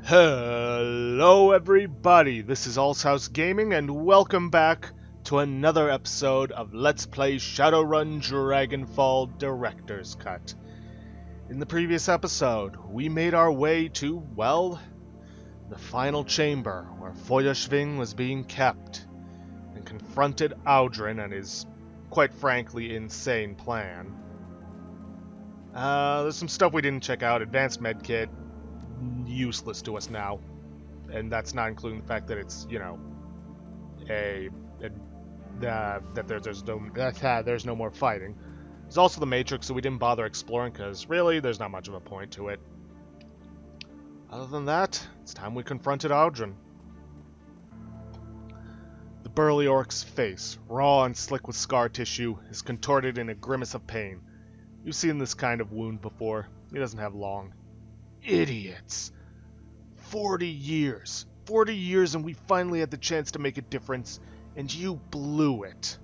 Hello everybody, this is Allshouse Gaming and welcome back to another episode of Let's Play Shadowrun Dragonfall Director's Cut. In the previous episode, we made our way to, well, the final chamber where Feuerschwing was being kept and confronted Audrin and his, quite frankly, insane plan. There's some stuff we didn't check out. Advanced medkit, useless to us now, and that's not including the fact that it's, you know, that there's no more fighting. There's also the Matrix, so we didn't bother exploring because really there's not much of a point to it. Other than that, it's time we confronted Audrin. The burly orc's face, raw and slick with scar tissue, is contorted in a grimace of pain. You've seen this kind of wound before. He doesn't have long. Idiots. 40 years. 40 years and we finally had the chance to make a difference, and you blew it.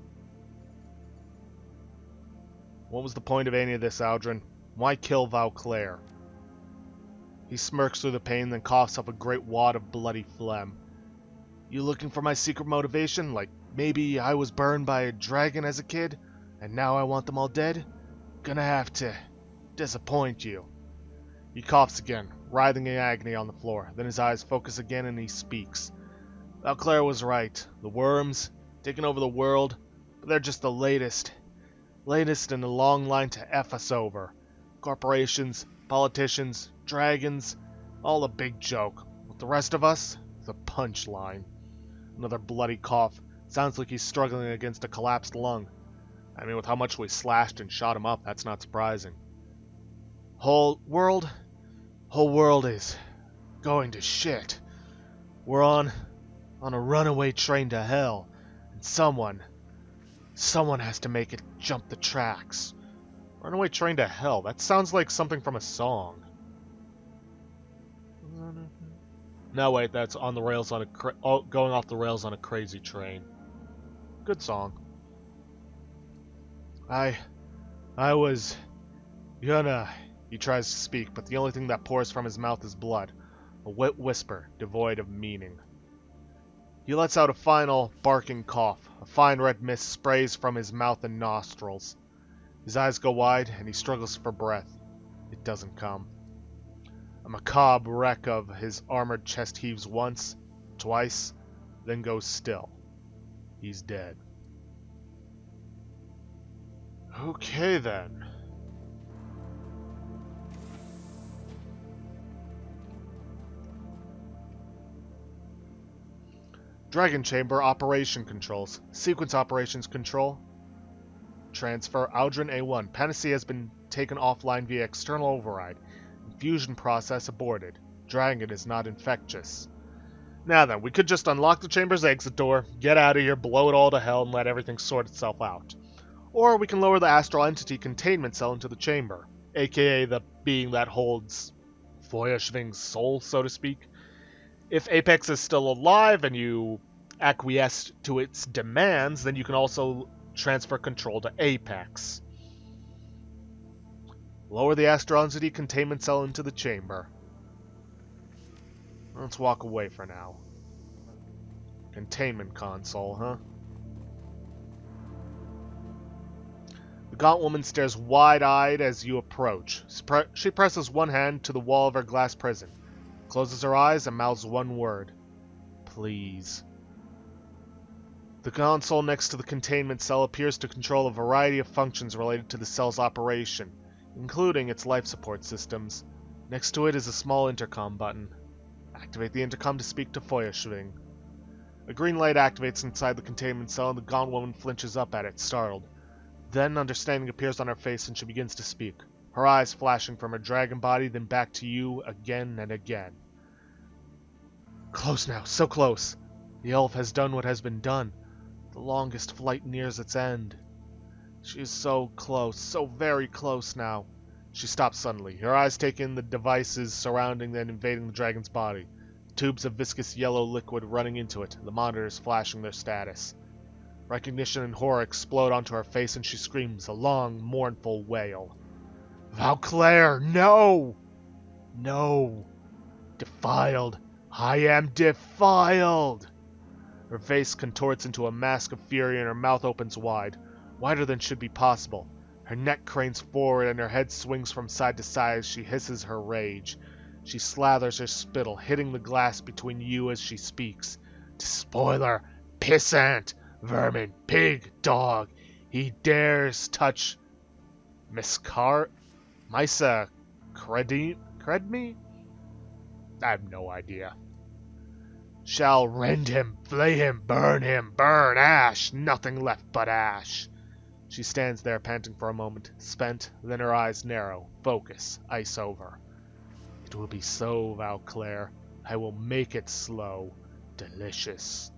What was the point of any of this, Audrin? Why kill Vauclair? He smirks through the pain, then coughs up a great wad of bloody phlegm. You looking for my secret motivation? Like maybe I was burned by a dragon as a kid, and now I want them all dead? Gonna have to disappoint you. He coughs again, writhing in agony on the floor. Then his eyes focus again and he speaks. Vauclair was right. The worms, taking over the world, but they're just the latest in a long line to F us over. Corporations, politicians, dragons, all a big joke. With the rest of us, the punchline. Another bloody cough. Sounds like he's struggling against a collapsed lung. I mean, with how much we slashed and shot him up, that's not surprising. Whole world is going to shit. We're on a runaway train to hell, and someone has to make it jump the tracks. Runaway train to hell. That sounds like something from a song. No, wait, that's on the rails on going off the rails on a crazy train. Good song. I was gonna... He tries to speak, but the only thing that pours from his mouth is blood. A wet whisper, devoid of meaning. He lets out a final, barking cough. A fine red mist sprays from his mouth and nostrils. His eyes go wide, and he struggles for breath. It doesn't come. A macabre wreck of his armored chest heaves once, twice, then goes still. He's dead. Okay, then. Dragon Chamber Operation Controls. Sequence Operations Control. Transfer Audrin A1. Panacea has been taken offline via external override. Infusion process aborted. Dragon is not infectious. Now then, we could just unlock the chamber's exit door, get out of here, blow it all to hell, and let everything sort itself out. Or we can lower the astral entity containment cell into the chamber, aka the being that holds Feuerschwing's soul, so to speak. If Apex is still alive and you acquiesce to its demands, then you can also transfer control to Apex. Lower the astral entity containment cell into the chamber. Let's walk away for now. Containment console, huh? The gaunt woman stares wide-eyed as you approach. She presses one hand to the wall of her glass prison, closes her eyes, and mouths one word. Please. The console next to the containment cell appears to control a variety of functions related to the cell's operation, including its life support systems. Next to it is a small intercom button. Activate the intercom to speak to Feuerschwing. A green light activates inside the containment cell and the gaunt woman flinches up at it, startled. Then understanding appears on her face and she begins to speak, her eyes flashing from her dragon body, then back to you again and again. Close now, so close. The elf has done what has been done. The longest flight nears its end. She is so close, so very close now. She stops suddenly, her eyes take in the devices surrounding and invading the dragon's body. Tubes of viscous yellow liquid running into it, the monitors flashing their status. Recognition and horror explode onto her face and she screams a long, mournful wail. Vauclair, no! No! Defiled! I am defiled! Her face contorts into a mask of fury and her mouth opens wide, wider than should be possible. Her neck cranes forward and her head swings from side to side as she hisses her rage. She slathers her spittle, hitting the glass between you as she speaks. Despoiler! Pissant! Vermin! Pig! Dog! He dares touch Misa Cred me? I have no idea. Shall rend him, flay him, burn ash, nothing left but ash. She stands there panting for a moment, spent, then her eyes narrow, focus, ice over. It will be so, Valclaire. I will make it slow, delicious.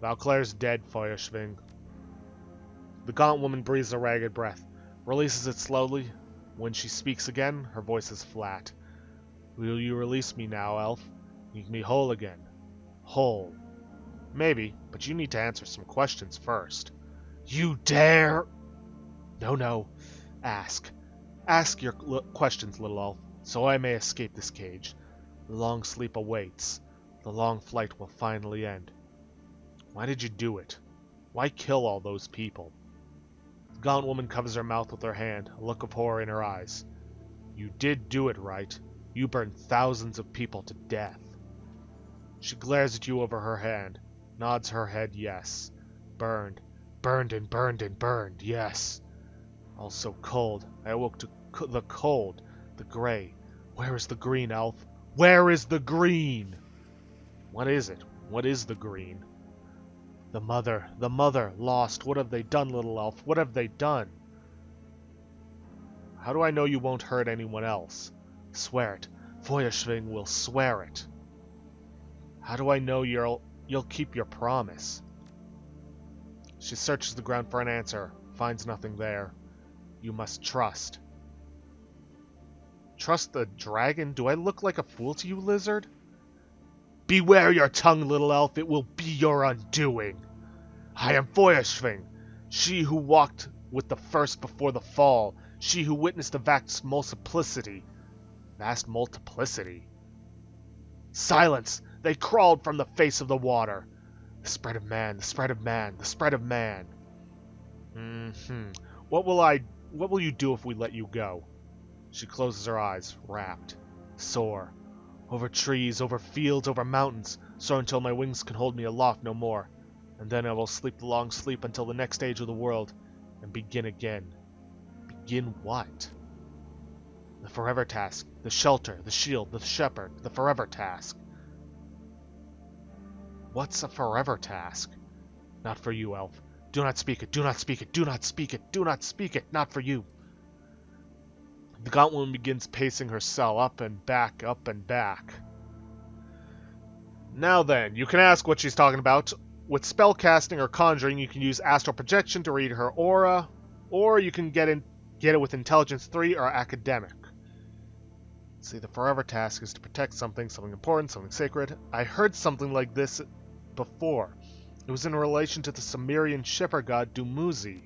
Valclaire's dead, Feuerschwing. The gaunt woman breathes a ragged breath, releases it slowly. When she speaks again, her voice is flat. Will you release me now, elf? Make me whole again. Whole. Maybe, but you need to answer some questions first. You dare? No. Ask. Ask your questions, little elf, so I may escape this cage. The long sleep awaits. The long flight will finally end. Why did you do it? Why kill all those people? The gaunt woman covers her mouth with her hand, a look of horror in her eyes. You did do it, right? You burned thousands of people to death. She glares at you over her hand, nods her head yes. Burned, yes. Also cold. I awoke to the cold, the gray. Where is the green, elf? Where is the green? What is it? What is the green? The mother, lost. What have they done, little elf? What have they done? How do I know you won't hurt anyone else? Swear it. Feuerschwing will swear it. How do I know you'll keep your promise? She searches the ground for an answer, finds nothing there. You must trust. Trust the dragon? Do I look like a fool to you, lizard? Beware your tongue, little elf, it will be your undoing. I am Feuerschwing, she who walked with the first before the fall, she who witnessed the vast multiplicity. Vast multiplicity? Silence! They crawled from the face of the water. The spread of man, the spread of man, the spread of man. What will you do if we let you go? She closes her eyes, rapt. Soar. Over trees, over fields, over mountains, soar until my wings can hold me aloft no more. And then I will sleep the long sleep until the next age of the world, and begin again. Begin what? The forever task, the shelter, the shield, the shepherd, the forever task. What's a forever task? Not for you, elf. Do not speak it, do not speak it, do not speak it, do not speak it, not for you. The gaunt woman begins pacing her cell up and back, up and back. Now then, you can ask what she's talking about. With spellcasting or conjuring, you can use astral projection to read her aura, or you can get it with intelligence 3 or academic. See, the forever task is to protect something important, something sacred. I heard something like this before. It was in relation to the Sumerian shepherd god Dumuzi.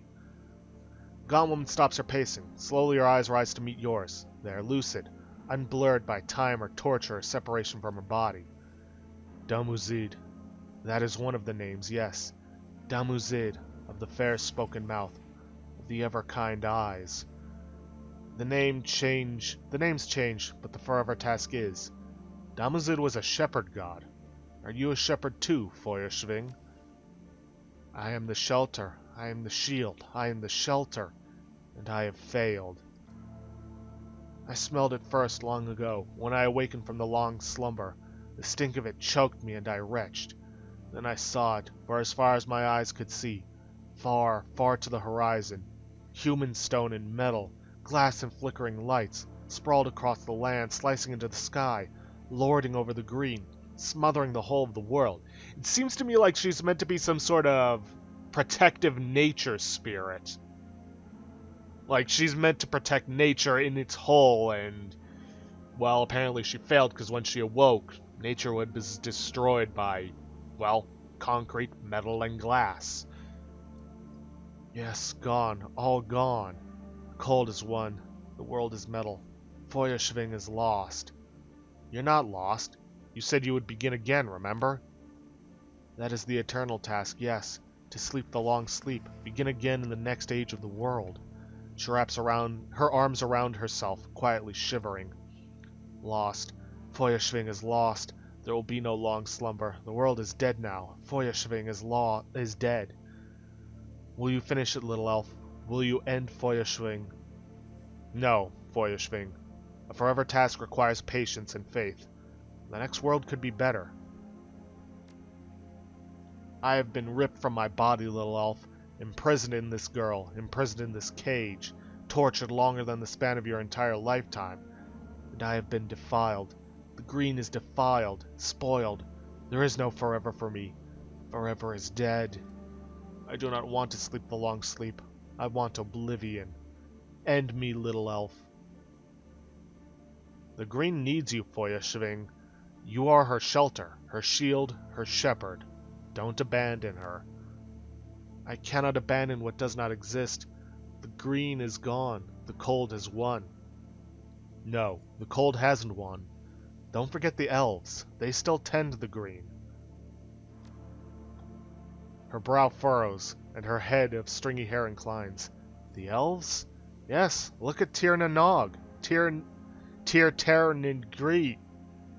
The gaunt woman stops her pacing. Slowly her eyes rise to meet yours. They are lucid, unblurred by time or torture or separation from her body. Dumuzid. That is one of the names, yes. Dumuzid, of the fair-spoken mouth, of the ever-kind eyes. The names change, but the forever task is. Dumuzid was a shepherd god. Are you a shepherd too, Feuerschwing? I am the shelter, I am the shield, I am the shelter, and I have failed. I smelled it first long ago, when I awakened from the long slumber. The stink of it choked me and I retched. Then I saw it, for as far as my eyes could see, far, far to the horizon, human stone and metal, glass and flickering lights, sprawled across the land, slicing into the sky, lording over the green, smothering the whole of the world. It seems to me like she's meant to be some sort of protective nature spirit. Like, she's meant to protect nature in its whole, and, well, apparently she failed, because when she awoke, nature was destroyed by, well, concrete, metal, and glass. Yes, gone, all gone. The cold is won, the world is metal. Feuerschwing is lost. You're not lost. You said you would begin again, remember? That is the eternal task, yes. To sleep the long sleep, begin again in the next age of the world. She wraps her arms around herself, quietly shivering. Lost. Feuerschwing is lost. There will be no long slumber. The world is dead now. Feuerschwing is dead. Will you finish it, little elf? Will you end Feuerschwing? No, Feuerschwing. A forever task requires patience and faith. The next world could be better. I have been ripped from my body, little elf, imprisoned in this girl, imprisoned in this cage, tortured longer than the span of your entire lifetime. And I have been defiled. The green is defiled, spoiled. There is no forever for me. Forever is dead. I do not want to sleep the long sleep. I want oblivion. End me, little elf. The green needs you, Feuerschwing. You are her shelter, her shield, her shepherd. Don't abandon her. I cannot abandon what does not exist. The green is gone. The cold has won. No, the cold hasn't won. Don't forget the elves. They still tend the green. Her brow furrows, and her head of stringy hair inclines. The elves? Yes, look at Tir na Nog. Tir Ningri.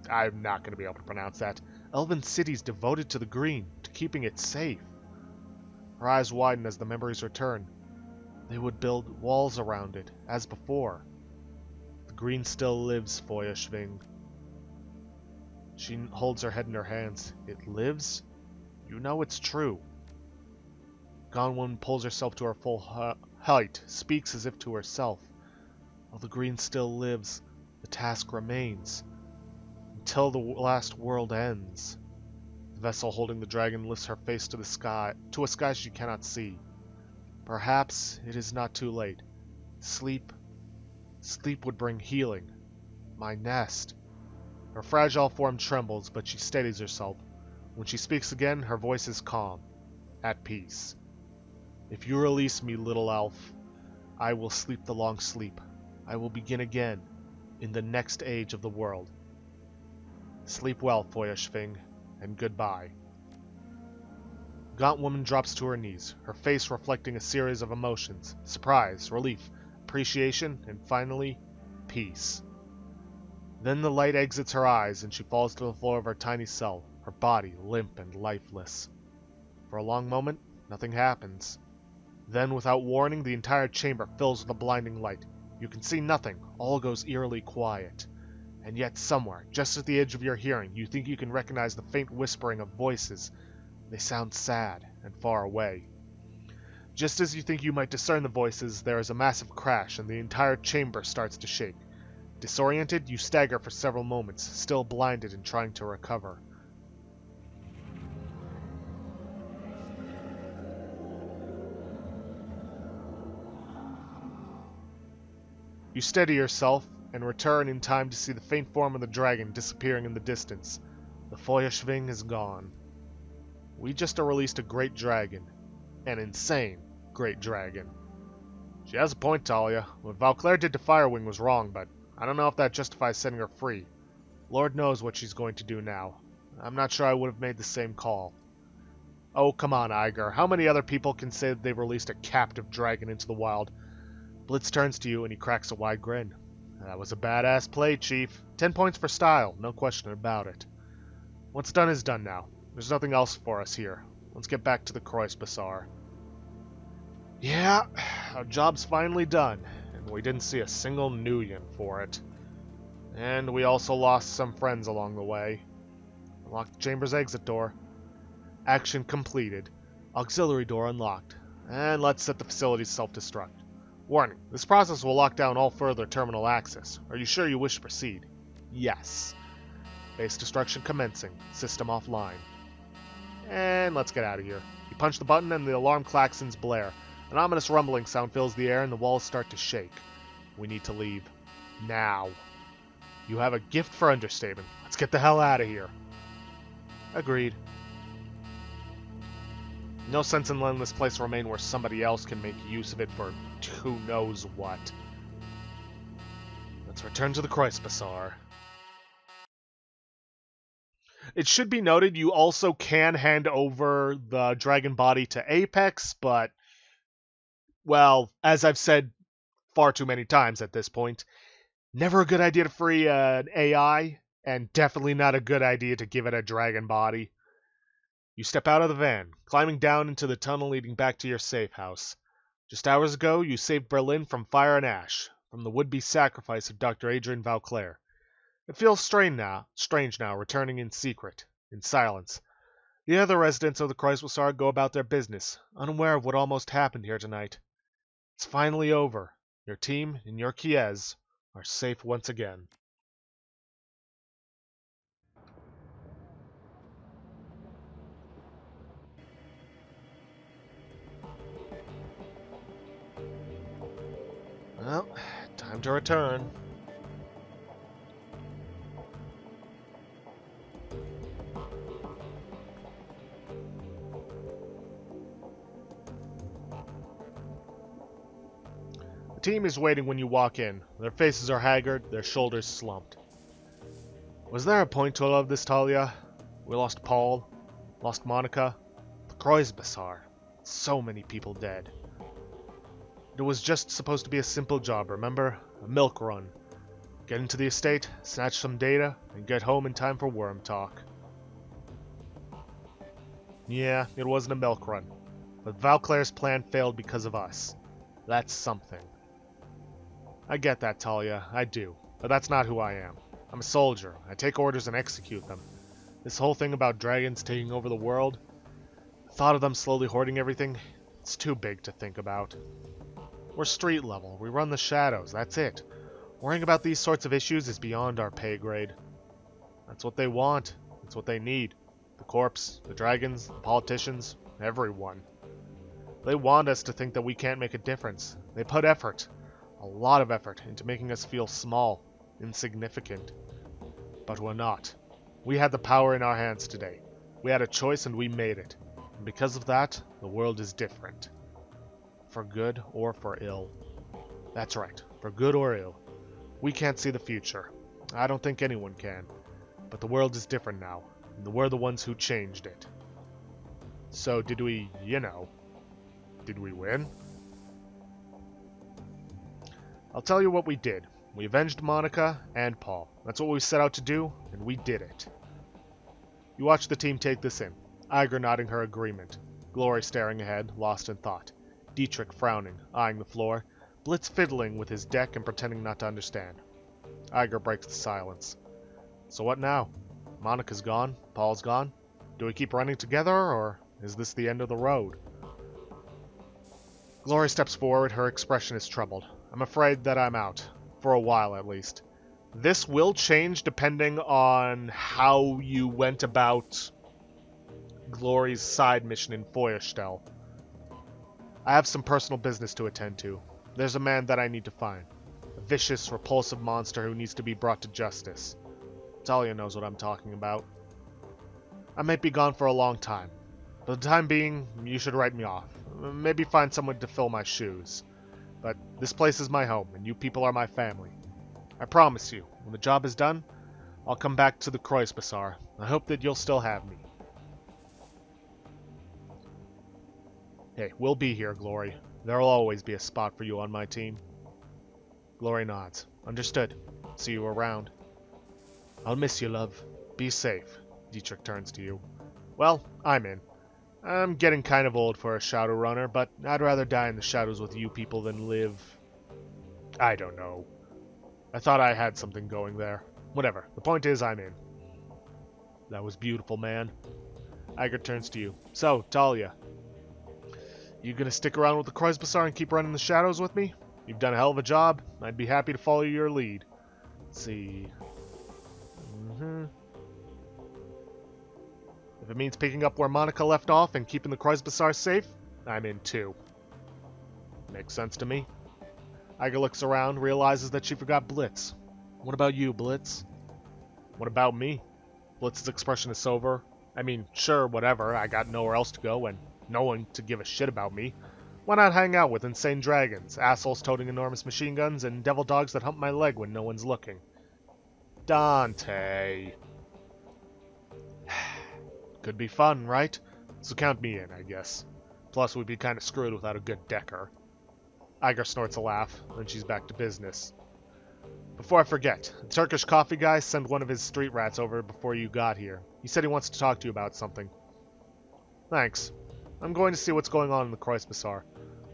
I'm not going to be able to pronounce that. Elven cities devoted to the green, to keeping it safe. Her eyes widen as the memories return. They would build walls around it, as before. The green still lives, Feuerschwing. She holds her head in her hands. It lives? You know it's true. Gone Woman pulls herself to her full height, speaks as if to herself. While the green still lives, the task remains. Until the last world ends. The vessel holding the dragon lifts her face to the sky, to a sky she cannot see. Perhaps it is not too late. Sleep would bring healing. My nest. Her fragile form trembles, but she steadies herself. When she speaks again, her voice is calm, at peace. If you release me, little elf, I will sleep the long sleep. I will begin again, in the next age of the world. Sleep well, Feuerschwing, and goodbye. Gaunt Woman drops to her knees, her face reflecting a series of emotions: surprise, relief, appreciation, and finally, peace. Then the light exits her eyes and she falls to the floor of her tiny cell, her body limp and lifeless. For a long moment, nothing happens. Then, without warning, the entire chamber fills with a blinding light. You can see nothing, all goes eerily quiet. And yet somewhere, just at the edge of your hearing, you think you can recognize the faint whispering of voices. They sound sad and far away. Just as you think you might discern the voices, there is a massive crash and the entire chamber starts to shake. Disoriented, you stagger for several moments, still blinded and trying to recover. You steady yourself and return in time to see the faint form of the dragon disappearing in the distance. The Feuerschwing is gone. We just released a great dragon. An insane great dragon. She has a point, Talia. What Valclaire did to Firewing was wrong, but I don't know if that justifies setting her free. Lord knows what she's going to do now. I'm not sure I would have made the same call. Oh, come on, Iger. How many other people can say that they've released a captive dragon into the wild? Blitz turns to you and he cracks a wide grin. That was a badass play, Chief. 10 points for style, no question about it. What's done is done now. There's nothing else for us here. Let's get back to the Kreuzbazaar. Yeah, our job's finally done, and we didn't see a single Nuyen for it. And we also lost some friends along the way. Unlocked the chamber's exit door. Action completed. Auxiliary door unlocked. And let's set the facility's self-destruct. Warning, this process will lock down all further terminal access. Are you sure you wish to proceed? Yes. Base destruction commencing. System offline. And let's get out of here. You punch the button and the alarm klaxons blare. An ominous rumbling sound fills the air and the walls start to shake. We need to leave. Now. You have a gift for understatement. Let's get the hell out of here. Agreed. No sense in letting this place remain where somebody else can make use of it for who knows what. Let's return to the Kreuzbazaar. It should be noted you also can hand over the dragon body to Apex, but, well, as I've said far too many times at this point, never a good idea to free an AI, and definitely not a good idea to give it a dragon body. You step out of the van, climbing down into the tunnel leading back to your safe house. Just hours ago, you saved Berlin from fire and ash, from the would-be sacrifice of Dr. Adrian Vauclair. It feels strange now, returning in secret, in silence. The other residents of the Kreuzwasser go about their business, unaware of what almost happened here tonight. It's finally over. Your team and your Kiez are safe once again. Well, time to return. The team is waiting when you walk in. Their faces are haggard, their shoulders slumped. Was there a point to all of this, Talia? We lost Paul, lost Monica, the Kreuzbazar. So many people dead. It was just supposed to be a simple job, remember? A milk run. Get into the estate, snatch some data, and get home in time for worm talk. Yeah, it wasn't a milk run. But Vauclair's plan failed because of us. That's something. I get that, Talia, I do. But that's not who I am. I'm a soldier. I take orders and execute them. This whole thing about dragons taking over the world, the thought of them slowly hoarding everything, it's too big to think about. We're street level. We run the shadows. That's it. Worrying about these sorts of issues is beyond our pay grade. That's what they want. It's what they need. The corps, the dragons, the politicians, everyone. They want us to think that we can't make a difference. They put effort, a lot of effort, into making us feel small, insignificant. But we're not. We had the power in our hands today. We had a choice and we made it. And because of that, the world is different. For good or for ill. That's right, for good or ill. We can't see the future. I don't think anyone can. But the world is different now, and we're the ones who changed it. So did we, did we win? I'll tell you what we did. We avenged Monica and Paul. That's what we set out to do, and we did it. You watch the team take this in. Iger nodding her agreement. Glory staring ahead, lost in thought. Dietrich frowning, eyeing the floor. Blitz fiddling with his deck and pretending not to understand. Iger breaks the silence. So what now? Monica's gone, Paul's gone. Do we keep running together, or is this the end of the road? Glory steps forward, her expression is troubled. I'm afraid that I'm out. For a while, at least. This will change depending on how you went about Glory's side mission in Feuerstell. I have some personal business to attend to. There's a man that I need to find. A vicious, repulsive monster who needs to be brought to justice. Talia knows what I'm talking about. I might be gone for a long time. For the time being, you should write me off. Maybe find someone to fill my shoes. But this place is my home, and you people are my family. I promise you, when the job is done, I'll come back to the Kreuzbazar. I hope that you'll still have me. Hey, we'll be here, Glory. There'll always be a spot for you on my team. Glory nods. Understood. See you around. I'll miss you, love. Be safe. Dietrich turns to you. Well, I'm in. I'm getting kind of old for a Shadowrunner, but I'd rather die in the shadows with you people than live... I don't know. I thought I had something going there. Whatever. The point is, I'm in. That was beautiful, man. Iger turns to you. So, Talia. You gonna stick around with the Kreuzbazar and keep running the shadows with me? You've done a hell of a job. I'd be happy to follow your lead. Let's see... If it means picking up where Monica left off and keeping the Kreuzbazar safe, I'm in too. Makes sense to me. Iger looks around, realizes that she forgot Blitz. What about you, Blitz? What about me? Blitz's expression is sober. I mean, sure, whatever, I got nowhere else to go and no one to give a shit about me. Why not hang out with insane dragons, assholes toting enormous machine guns, and devil dogs that hump my leg when no one's looking? Dante. Could be fun, right? So count me in, I guess. Plus, we'd be kind of screwed without a good decker. Iger snorts a laugh, then she's back to business. Before I forget, the Turkish coffee guy sent one of his street rats over before you got here. He said he wants to talk to you about something. Thanks. I'm going to see what's going on in the Kreuzbazaar.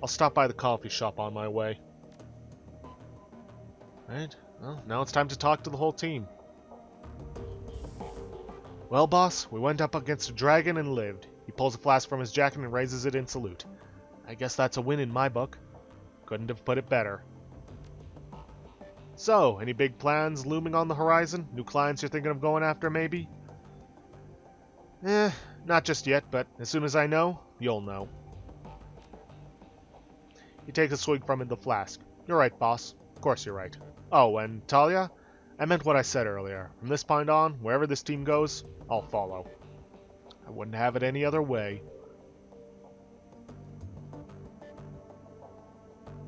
I'll stop by the coffee shop on my way. Right, well, now it's time to talk to the whole team. Well, boss, we went up against a dragon and lived. He pulls a flask from his jacket and raises it in salute. I guess that's a win in my book. Couldn't have put it better. So, any big plans looming on the horizon? New clients you're thinking of going after, maybe? Not just yet, but as soon as I know, you'll know. He takes a swig from the flask. You're right, boss. Of course you're right. Oh, and Talia? I meant what I said earlier. From this point on, wherever this team goes, I'll follow. I wouldn't have it any other way.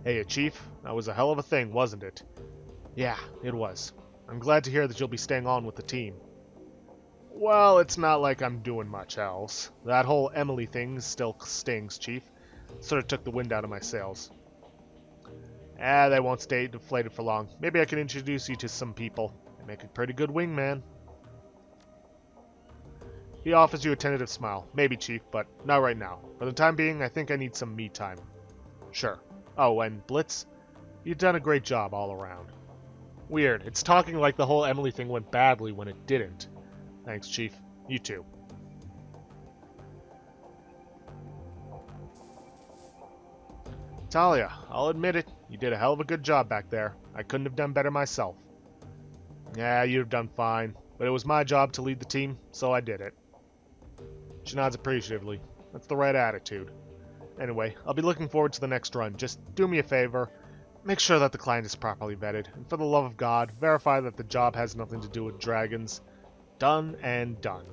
Hey, Chief. That was a hell of a thing, wasn't it? Yeah, it was. I'm glad to hear that you'll be staying on with the team. Well, it's not like I'm doing much else. That whole Emily thing still stings, Chief. Sort of took the wind out of my sails. They won't stay deflated for long. Maybe I can introduce you to some people. They make a pretty good wingman. He offers you a tentative smile. Maybe, Chief, but not right now. For the time being, I think I need some me time. Sure. Oh, and Blitz? You've done a great job all around. Weird. It's talking like the whole Emily thing went badly when it didn't. Thanks, Chief. You too. Talia, I'll admit it. You did a hell of a good job back there. I couldn't have done better myself. Yeah, you'd have done fine. But it was my job to lead the team, so I did it. She nods appreciatively. That's the right attitude. Anyway, I'll be looking forward to the next run. Just do me a favor. Make sure that the client is properly vetted. And for the love of God, verify that the job has nothing to do with dragons. Done and done.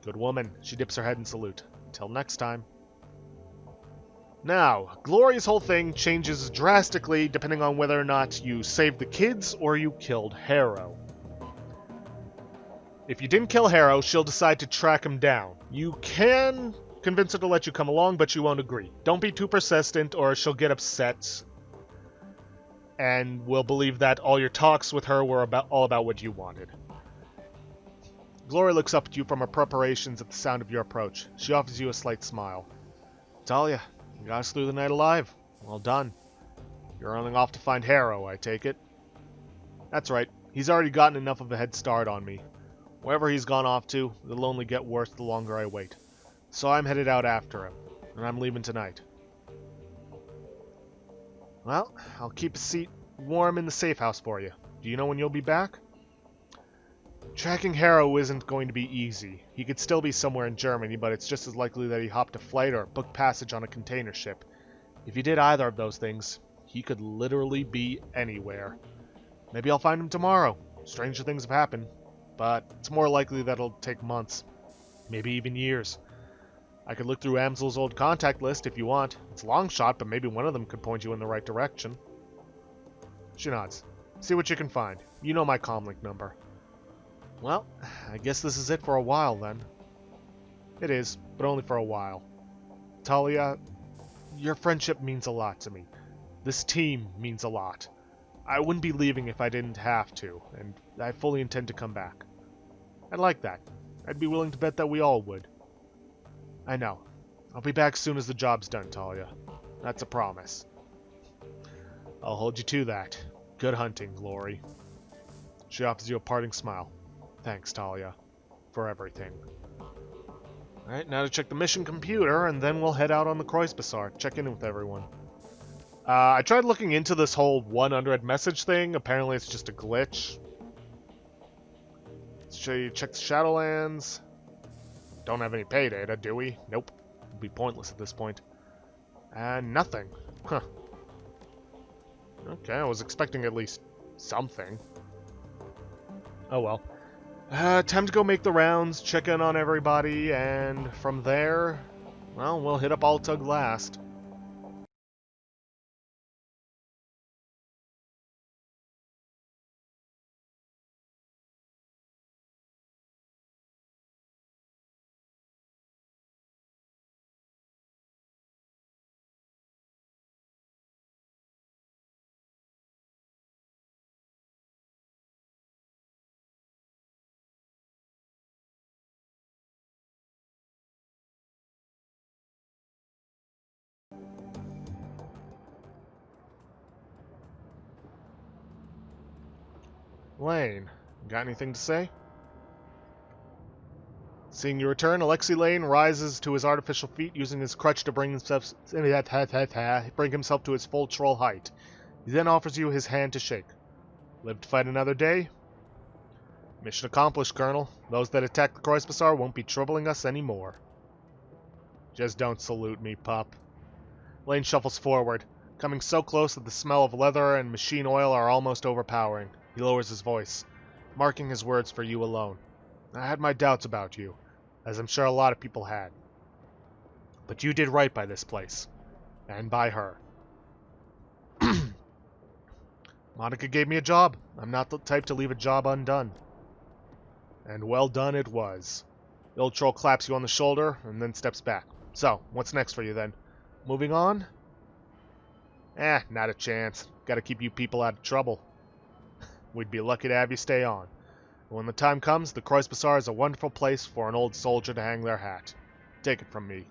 Good woman. She dips her head in salute. Until next time. Now, Glory's whole thing changes drastically depending on whether or not you saved the kids or you killed Harrow. If you didn't kill Harrow, she'll decide to track him down. You can convince her to let you come along, but she won't agree. Don't be too persistent or she'll get upset and will believe that all your talks with her were all about what you wanted. Glory looks up at you from her preparations at the sound of your approach. She offers you a slight smile. Talia, you got us through the night alive. Well done. You're running off to find Harrow, I take it? That's right. He's already gotten enough of a head start on me. Wherever he's gone off to, it'll only get worse the longer I wait. So I'm headed out after him, and I'm leaving tonight. Well, I'll keep a seat warm in the safe house for you. Do you know when you'll be back? Tracking Harrow isn't going to be easy. He could still be somewhere in Germany, but it's just as likely that he hopped a flight or booked passage on a container ship. If he did either of those things, he could literally be anywhere. Maybe I'll find him tomorrow. Stranger things have happened, but it's more likely that it'll take months, maybe even years. I could look through Amsel's old contact list if you want. It's a long shot, but maybe one of them could point you in the right direction. She nods. See what you can find. You know my comlink number. Well, I guess this is it for a while then. It is, but only for a while. Talia, your friendship means a lot to me. This team means a lot. I wouldn't be leaving if I didn't have to, and I fully intend to come back. I'd like that. I'd be willing to bet that we all would. I know. I'll be back as soon as the job's done, Talia. That's a promise. I'll hold you to that. Good hunting, Glory. She offers you a parting smile. Thanks, Talia, for everything. Alright, now to check the mission computer, and then we'll head out on the Kreuzbazaar, check in with everyone. I tried looking into this whole 100 message thing. Apparently it's just a glitch. Let's show you, check the Shadowlands. Don't have any pay data, do we? Nope. It'd be pointless at this point. And nothing. Huh. Okay, I was expecting at least something. Oh well. Time to go make the rounds, check in on everybody, and from there, well, we'll hit up Altug last. Lane, got anything to say? Seeing you return, Alexei Lane rises to his artificial feet using his crutch to bring himself to his full troll height. He then offers you his hand to shake. Live to fight another day? Mission accomplished, Colonel. Those that attack the Kreuzbazaar won't be troubling us anymore. Just don't salute me, pup. Lane shuffles forward, coming so close that the smell of leather and machine oil are almost overpowering. He lowers his voice, marking his words for you alone. I had my doubts about you, as I'm sure a lot of people had. But you did right by this place. And by her. Monica gave me a job. I'm not the type to leave a job undone. And well done it was. The old troll claps you on the shoulder, and then steps back. So, what's next for you then? Moving on? Not a chance. Gotta keep you people out of trouble. We'd be lucky to have you stay on. When the time comes, the Kreuzbazaar is a wonderful place for an old soldier to hang their hat. Take it from me.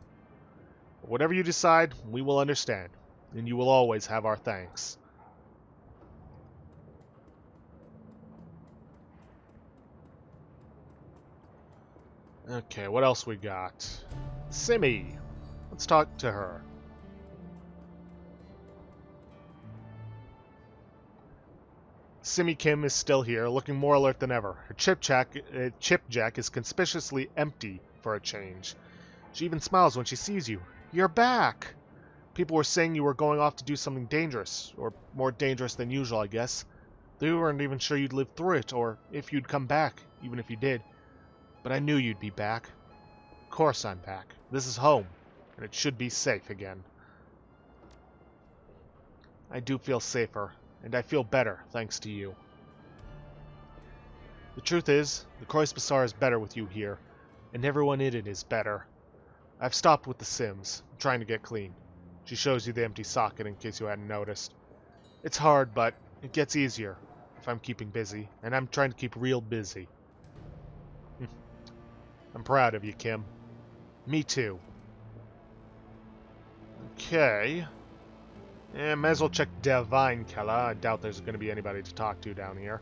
But whatever you decide, we will understand, and you will always have our thanks. Okay, what else we got? Simi. Let's talk to her. Simi Kim is still here, looking more alert than ever. Her chip jack is conspicuously empty for a change. She even smiles when she sees you. You're back! People were saying you were going off to do something dangerous, or more dangerous than usual, I guess. They weren't even sure you'd live through it, or if you'd come back, even if you did. But I knew you'd be back. Of course I'm back. This is home, and it should be safe again. I do feel safer, and I feel better, thanks to you. The truth is, the Kreuzbazaar is better with you here, and everyone in it is better. I've stopped with the Sims. I'm trying to get clean. She shows you the empty socket in case you hadn't noticed. It's hard, but it gets easier if I'm keeping busy, and I'm trying to keep real busy. I'm proud of you, Kim. Me too. Okay. May as well check Divine Keller. I doubt there's going to be anybody to talk to down here.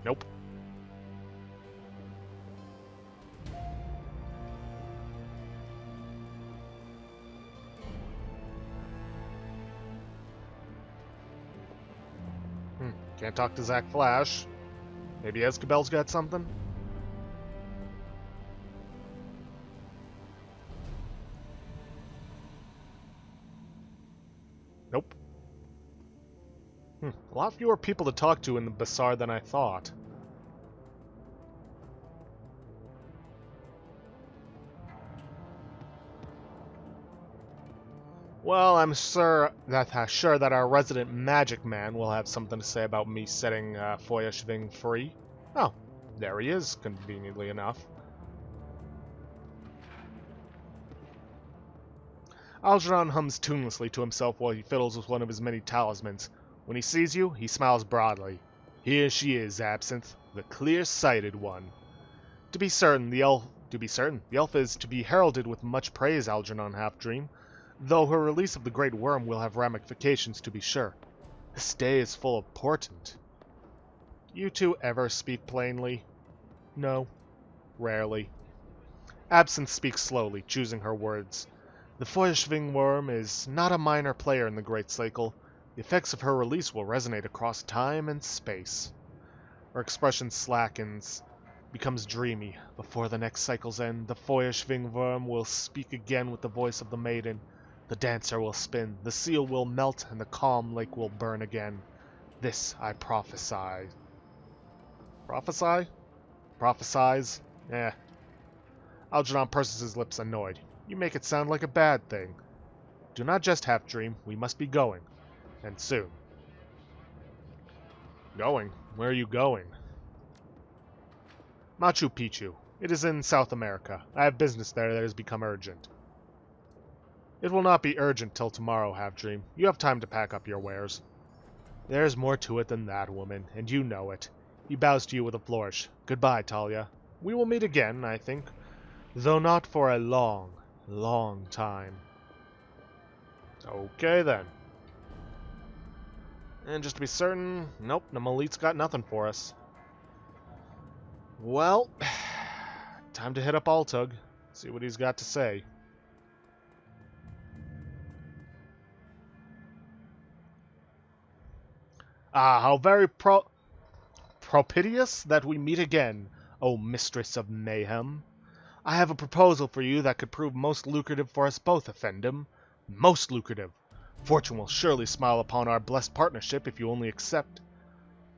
Nope. Can't talk to Zach Flash. Maybe Escabel's got something? Nope. A lot fewer people to talk to in the Bazaar than I thought. Well, I'm sure that our resident magic man will have something to say about me setting Feuerschwing free. Oh, there he is, conveniently enough. Algernon hums tunelessly to himself while he fiddles with one of his many talismans. When he sees you, he smiles broadly. Here she is, Absinthe, the clear-sighted one. To be certain, the elf is to be heralded with much praise, Algernon Half-Dream, though her release of the Great Worm will have ramifications, to be sure. This day is full of portent. You two ever speak plainly? No. Rarely. Absinthe speaks slowly, choosing her words. The Feuerschwing worm is not a minor player in the Great Cycle. The effects of her release will resonate across time and space. Her expression slackens, becomes dreamy. Before the next cycle's end, the Feuerschwing worm will speak again with the voice of the maiden. The dancer will spin, the seal will melt, and the calm lake will burn again. This I prophesy. Prophesy? Prophesize? Algernon purses his lips, annoyed. You make it sound like a bad thing. Do not just Half-Dream. We must be going. And soon. Going? Where are you going? Machu Picchu. It is in South America. I have business there that has become urgent. It will not be urgent till tomorrow, Half-Dream. You have time to pack up your wares. There's more to it than that, woman, and you know it. He bows to you with a flourish. Goodbye, Talia. We will meet again, I think, though not for a long, long time. Okay, then. And just to be certain, nope, the Malit's got nothing for us. Well, time to hit up Altug, see what he's got to say. Ah, how very propitious that we meet again, O Mistress of Mayhem. I have a proposal for you that could prove most lucrative for us both, Effendim. Most lucrative. Fortune will surely smile upon our blessed partnership if you only accept.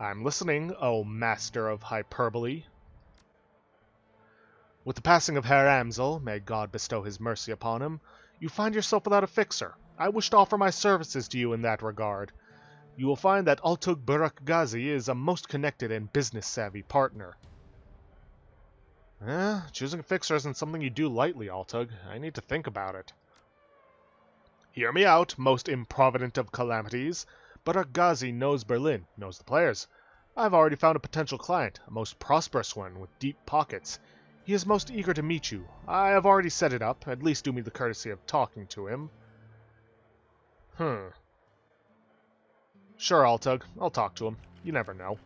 I'm listening, O Master of Hyperbole. With the passing of Herr Amsel, may God bestow his mercy upon him, you find yourself without a fixer. I wish to offer my services to you in that regard. You will find that Altug Burak Ghazi is a most connected and business-savvy partner. Choosing a fixer isn't something you do lightly, Altug. I need to think about it. Hear me out, most improvident of calamities. Burak Ghazi knows Berlin, knows the players. I've already found a potential client, a most prosperous one with deep pockets. He is most eager to meet you. I have already set it up. At least do me the courtesy of talking to him. Sure, Altug. I'll talk to him. You never know.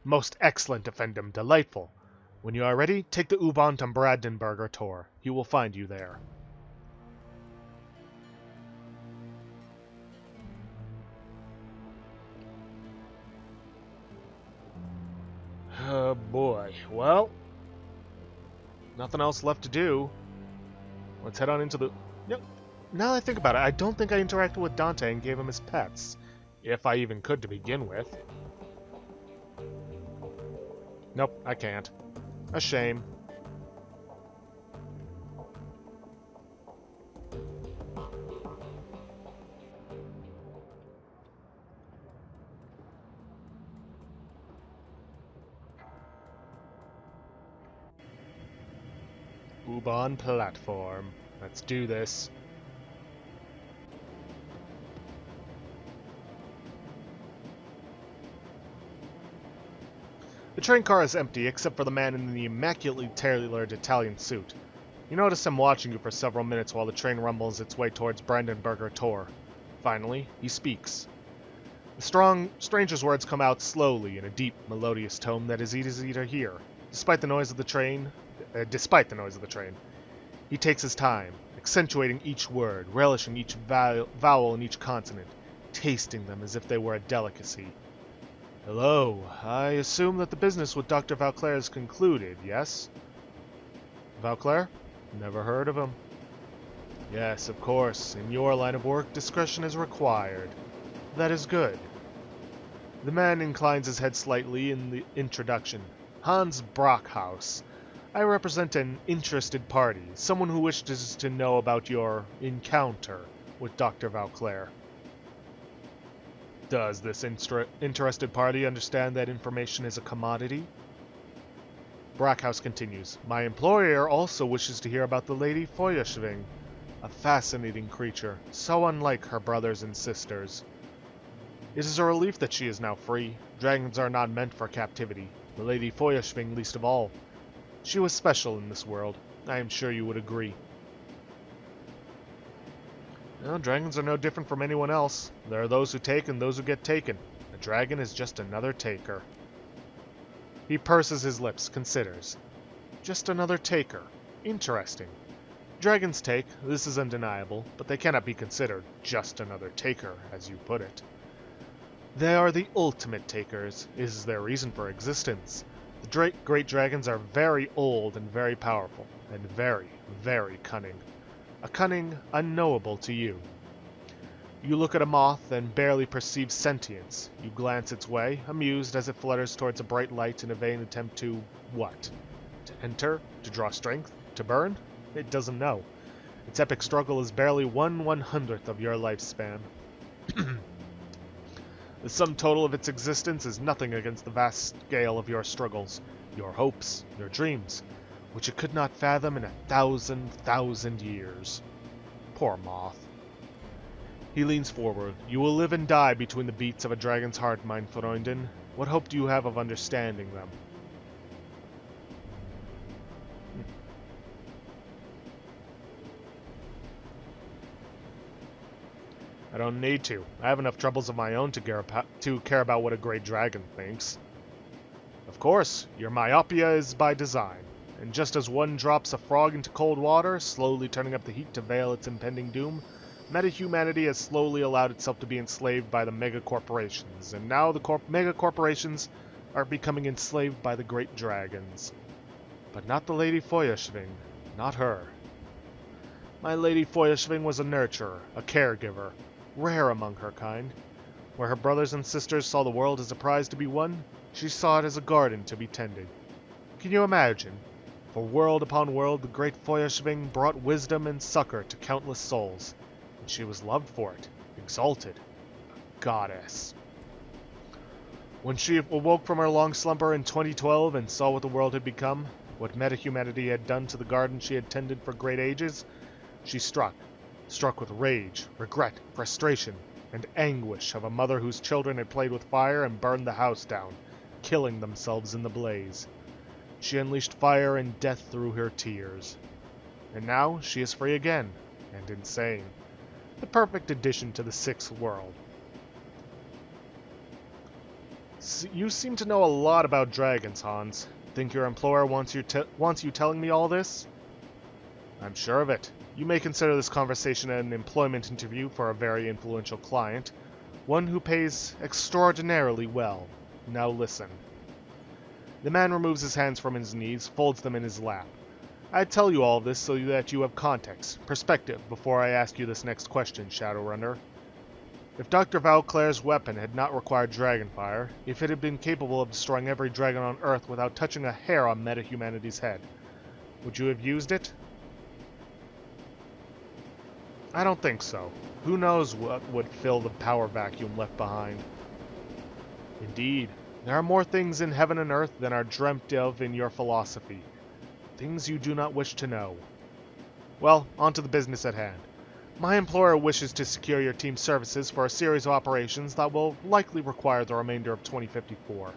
Most excellent, Effendim. Delightful. When you are ready, take the U-Bahn to Brandenburger Tor. He will find you there. Oh boy. Well, nothing else left to do. Let's head on into the... Yep. Now that I think about it, I don't think I interacted with Dante and gave him his pets. If I even could to begin with. Nope, I can't. A shame. U-Bahn platform. Let's do this. The train car is empty except for the man in the immaculately tailored Italian suit. You notice him watching you for several minutes while the train rumbles its way towards Brandenburger Tor. Finally, he speaks. The stranger's words come out slowly in a deep, melodious tone that is easy to hear. Despite the noise of the train, he takes his time, accentuating each word, relishing each vowel in each consonant, tasting them as if they were a delicacy. Hello, I assume that the business with Dr. Valclair is concluded, yes? Valclair? Never heard of him. Yes, of course. In your line of work, discretion is required. That is good. The man inclines his head slightly in the introduction. Hans Brockhaus. I represent an interested party, someone who wishes to know about your encounter with Dr. Valclair. Does this interested party understand that information is a commodity? Brockhaus continues. My employer also wishes to hear about the Lady Feuerschwing, a fascinating creature, so unlike her brothers and sisters. It is a relief that she is now free. Dragons are not meant for captivity. The Lady Feuerschwing least of all. She was special in this world. I am sure you would agree. Well, dragons are no different from anyone else. There are those who take and those who get taken. A dragon is just another taker. He purses his lips, considers. Just another taker. Interesting. Dragons take, this is undeniable, but they cannot be considered just another taker, as you put it. They are the ultimate takers. It is their reason for existence. The great dragons are very old and very powerful, and very, very cunning. A cunning unknowable to you. You look at a moth and barely perceive sentience. You glance its way, amused as it flutters towards a bright light in a vain attempt to... what? To enter? To draw strength? To burn? It doesn't know. Its epic struggle is barely 1/100th of your lifespan. The sum total of its existence is nothing against the vast scale of your struggles, your hopes, your dreams, which it could not fathom in 1,000,000 years. Poor moth. He leans forward. You will live and die between the beats of a dragon's heart, mein Freundin. What hope do you have of understanding them? I don't need to. I have enough troubles of my own to care about what a great dragon thinks. Of course, your myopia is by design, and just as one drops a frog into cold water, slowly turning up the heat to veil its impending doom, meta-humanity has slowly allowed itself to be enslaved by the mega-corporations, and now the mega-corporations are becoming enslaved by the great dragons. But not the Lady Feuerschwing. Not her. My Lady Feuerschwing was a nurturer, a caregiver, rare among her kind. Where her brothers and sisters saw the world as a prize to be won, she saw it as a garden to be tended. Can you imagine? For world upon world, the great Feuerschwing brought wisdom and succor to countless souls, and she was loved for it, exalted, a goddess. When she awoke from her long slumber in 2012 and saw what the world had become, what meta-humanity had done to the garden she had tended for great ages, she struck with rage, regret, frustration, and anguish of a mother whose children had played with fire and burned the house down, killing themselves in the blaze. She unleashed fire and death through her tears. And now she is free again, and insane. The perfect addition to the sixth world. You seem to know a lot about dragons, Hans. Think your employer wants you telling me all this? I'm sure of it. You may consider this conversation an employment interview for a very influential client, one who pays extraordinarily well. Now listen. The man removes his hands from his knees, folds them in his lap. I tell you all this so that you have context, perspective, before I ask you this next question, Shadowrunner. If Dr. Valclair's weapon had not required dragonfire, if it had been capable of destroying every dragon on Earth without touching a hair on meta-humanity's head, would you have used it? I don't think so. Who knows what would fill the power vacuum left behind? Indeed, there are more things in heaven and earth than are dreamt of in your philosophy. Things you do not wish to know. Well, on to the business at hand. My employer wishes to secure your team's services for a series of operations that will likely require the remainder of 2054.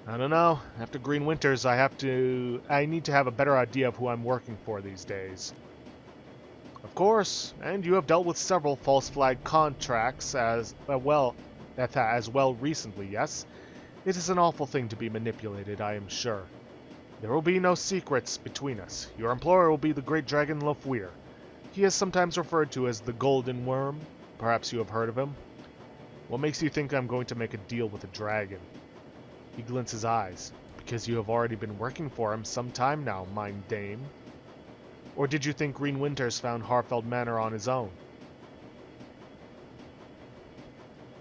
I don't know. After Green Winters, I need to have a better idea of who I'm working for these days. Of course, and you have dealt with several false flag contracts as well recently, yes? It is an awful thing to be manipulated, I am sure. There will be no secrets between us. Your employer will be the great dragon Lofweir. He is sometimes referred to as the Golden Worm. Perhaps you have heard of him. What makes you think I'm going to make a deal with a dragon? He glints his eyes. Because you have already been working for him some time now, mine dame. Or did you think Green Winters found Harfeld Manor on his own?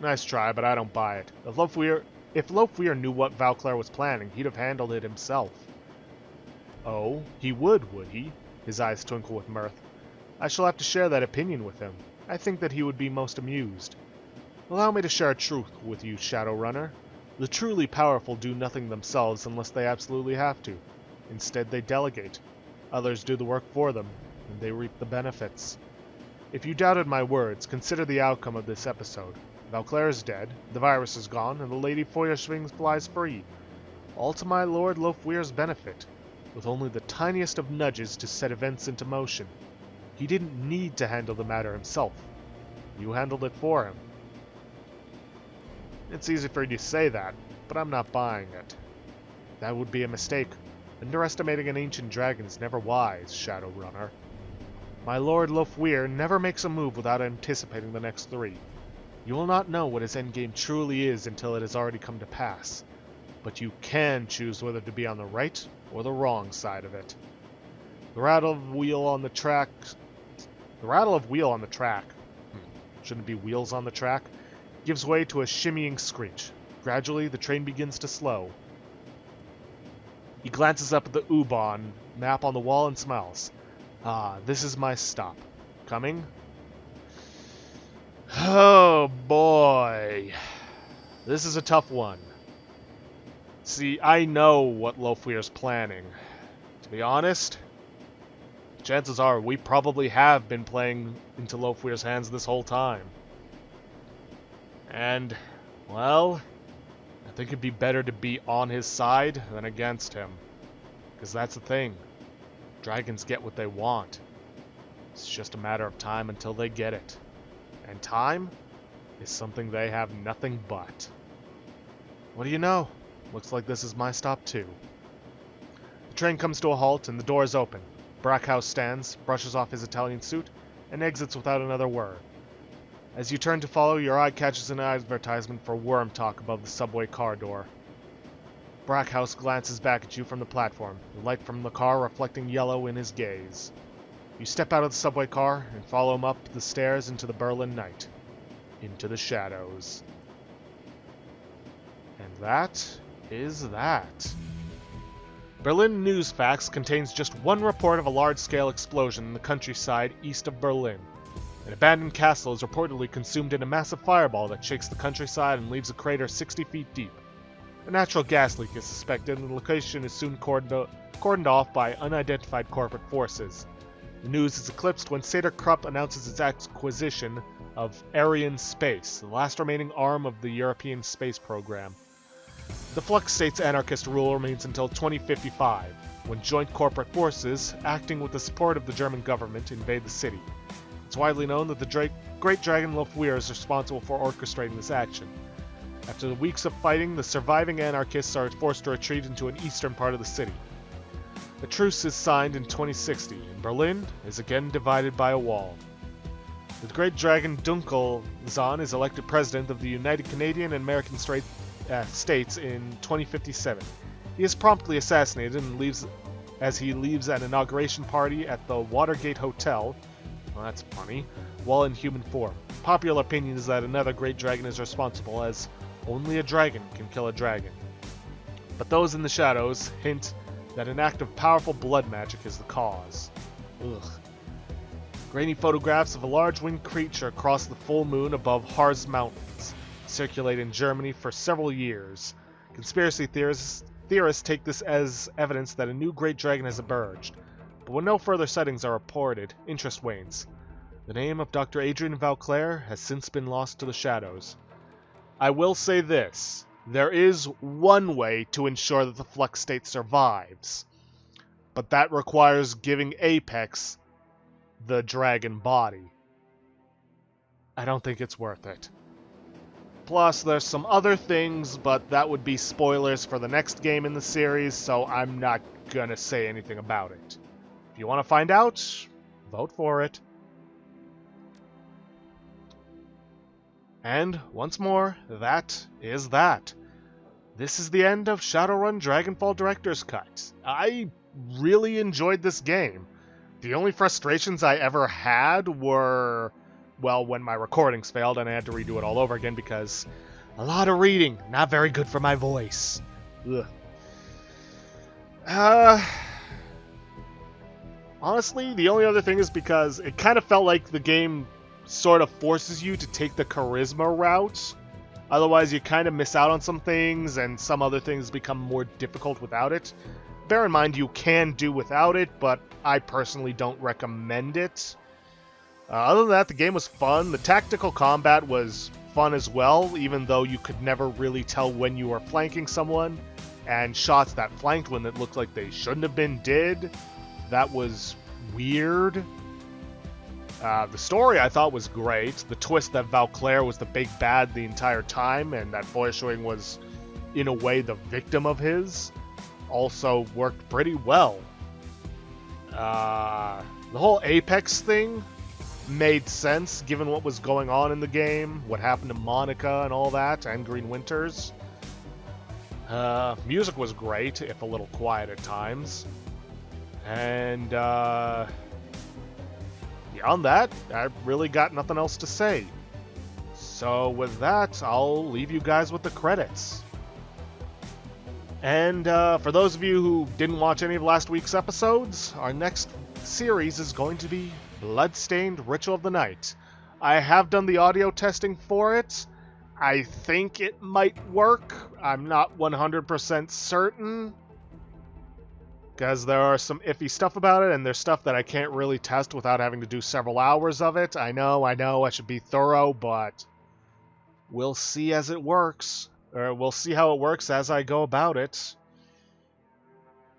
Nice try, but I don't buy it. If Lofweir knew what Valclair was planning, he'd have handled it himself. Oh, he would he? His eyes twinkle with mirth. I shall have to share that opinion with him. I think that he would be most amused. Allow me to share a truth with you, Shadowrunner. The truly powerful do nothing themselves unless they absolutely have to. Instead, they delegate. Others do the work for them, and they reap the benefits. If you doubted my words, consider the outcome of this episode. Valclair is dead, the virus is gone, and the Lady Feuerschwing flies free. All to my Lord Lofweir's benefit, with only the tiniest of nudges to set events into motion. He didn't need to handle the matter himself. You handled it for him. It's easy for you to say that, but I'm not buying it. That would be a mistake. Underestimating an ancient dragon is never wise, Shadowrunner. My Lord Lofweir never makes a move without anticipating the next three. You will not know what his endgame truly is until it has already come to pass. But you can choose whether to be on the right or the wrong side of it. The rattle of wheel on the track... Shouldn't it be wheels on the track? Gives way to a shimmying screech. Gradually, the train begins to slow. He glances up at the U-Bahn map on the wall and smiles. Ah, this is my stop. Coming? Oh, boy. This is a tough one. See, I know what Lofweir's planning. To be honest, chances are we probably have been playing into Lofweir's hands this whole time. And, well, I think it'd be better to be on his side than against him. Because that's the thing. Dragons get what they want. It's just a matter of time until they get it. And time is something they have nothing but. What do you know? Looks like this is my stop too. The train comes to a halt and the doors open. Brackhouse stands, brushes off his Italian suit, and exits without another word. As you turn to follow, your eye catches an advertisement for Worm Talk above the subway car door. Brackhouse glances back at you from the platform, the light from the car reflecting yellow in his gaze. You step out of the subway car and follow him up the stairs into the Berlin night. Into the shadows. And that is that. Berlin Newsfax contains just one report of a large-scale explosion in the countryside east of Berlin. An abandoned castle is reportedly consumed in a massive fireball that shakes the countryside and leaves a crater 60 feet deep. A natural gas leak is suspected, and the location is soon cordoned off by unidentified corporate forces. The news is eclipsed when Sater Krupp announces its acquisition of Aryan Space, the last remaining arm of the European space program. The Flux State's anarchist rule remains until 2055, when joint corporate forces, acting with the support of the German government, invade the city. It's widely known that the Great Dragon Lofweir is responsible for orchestrating this action. After the weeks of fighting, the surviving anarchists are forced to retreat into an eastern part of the city. A truce is signed in 2060, and Berlin is again divided by a wall. The Great Dragon Dunkelzahn is elected president of the United Canadian and American States in 2057. He is promptly assassinated and leaves an inauguration party at the Watergate Hotel. Well, that's funny. While in human form. Popular opinion is that another great dragon is responsible, as only a dragon can kill a dragon. But those in the shadows hint that an act of powerful blood magic is the cause. Ugh. Grainy photographs of a large winged creature across the full moon above Harz Mountains circulate in Germany for several years. Conspiracy theorists take this as evidence that a new great dragon has emerged. But when no further sightings are reported, interest wanes. The name of Dr. Adrian Valclair has since been lost to the shadows. I will say this. There is one way to ensure that the Flux State survives. But that requires giving Apex the dragon body. I don't think it's worth it. Plus, there's some other things, but that would be spoilers for the next game in the series, so I'm not gonna say anything about it. If you want to find out, vote for it. And, once more, that is that. This is the end of Shadowrun Dragonfall Director's Cut. I really enjoyed this game. The only frustrations I ever had were, well, when my recordings failed and I had to redo it all over again because a lot of reading, not very good for my voice. Ugh. Honestly, the only other thing is because it kind of felt like the game sort of forces you to take the charisma route. Otherwise, you kind of miss out on some things, and some other things become more difficult without it. Bear in mind, you can do without it, but I personally don't recommend it. Other than that, the game was fun. The tactical combat was fun as well, even though you could never really tell when you were flanking someone. And shots that flanked when it looked like they shouldn't have been did. That was weird. The story I thought was great. The twist that Valclair was the big bad the entire time, and that Feuerschwing was, in a way, the victim of his, also worked pretty well. The whole Apex thing made sense, given what was going on in the game, what happened to Monica and all that, and Green Winters. Music was great, if a little quiet at times. And, beyond that, I really got nothing else to say. So with that, I'll leave you guys with the credits. And for those of you who didn't watch any of last week's episodes, our next series is going to be Bloodstained Ritual of the Night. I have done the audio testing for it. I think it might work. I'm not 100% certain, because there are some iffy stuff about it, and there's stuff that I can't really test without having to do several hours of it. I know, I should be thorough, but we'll see as it works. Or we'll see how it works as I go about it.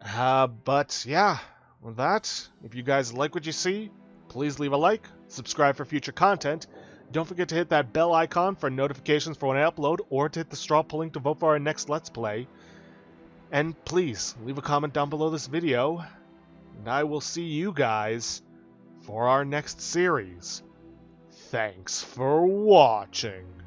But yeah, with that, if you guys like what you see, please leave a like, subscribe for future content, Don't forget to hit that bell icon for notifications for when I upload, or to hit the straw poll link to vote for our next Let's Play. And please, leave a comment down below this video, and I will see you guys for our next series. Thanks for watching.